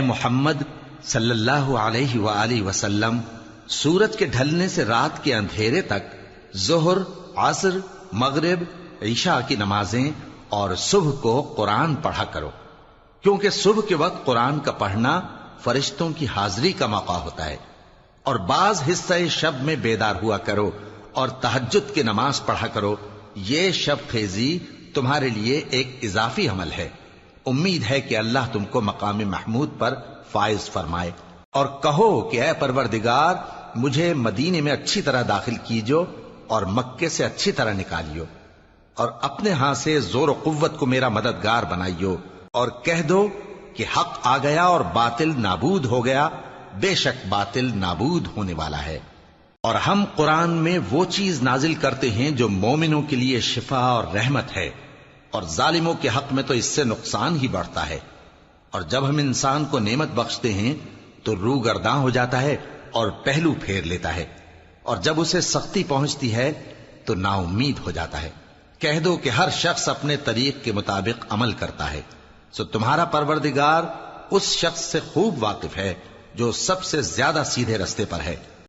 محمد صلی اللہ علیہ وآلہ وسلم، سورج کے ڈھلنے سے رات کے اندھیرے تک ظہر، عصر، مغرب، عشاء کی نمازیں اور صبح کو قرآن پڑھا کرو، کیونکہ صبح کے وقت قرآن کا پڑھنا فرشتوں کی حاضری کا موقع ہوتا ہے، اور بعض حصہ شب میں بیدار ہوا کرو اور تہجد کی نماز پڑھا کرو۔ یہ شب خیزی تمہارے لیے ایک اضافی عمل ہے۔ امید ہے کہ اللہ تم کو مقام محمود پر فائز فرمائے۔ اور کہو کہ اے پروردگار، مجھے مدینے میں اچھی طرح داخل کیجو اور مکے سے اچھی طرح نکالیو، اور اپنے ہاں سے زور و قوت کو میرا مددگار بنائیو، اور کہہ دو کہ حق آ گیا اور باطل نابود ہو گیا، بے شک باطل نابود ہونے والا ہے۔ اور ہم قرآن میں وہ چیز نازل کرتے ہیں جو مومنوں کے لیے شفا اور رحمت ہے، اور ظالموں کے حق میں تو اس سے نقصان ہی بڑھتا ہے۔ اور جب ہم انسان کو نعمت بخشتے ہیں تو روح گرداں ہو جاتا ہے اور پہلو پھیر لیتا ہے، اور جب اسے سختی پہنچتی ہے تو نا امید ہو جاتا ہے۔ کہہ دو کہ ہر شخص اپنے طریق کے مطابق عمل کرتا ہے، سو تمہارا پروردگار اس شخص سے خوب واقف ہے جو سب سے زیادہ سیدھے رستے پر ہے۔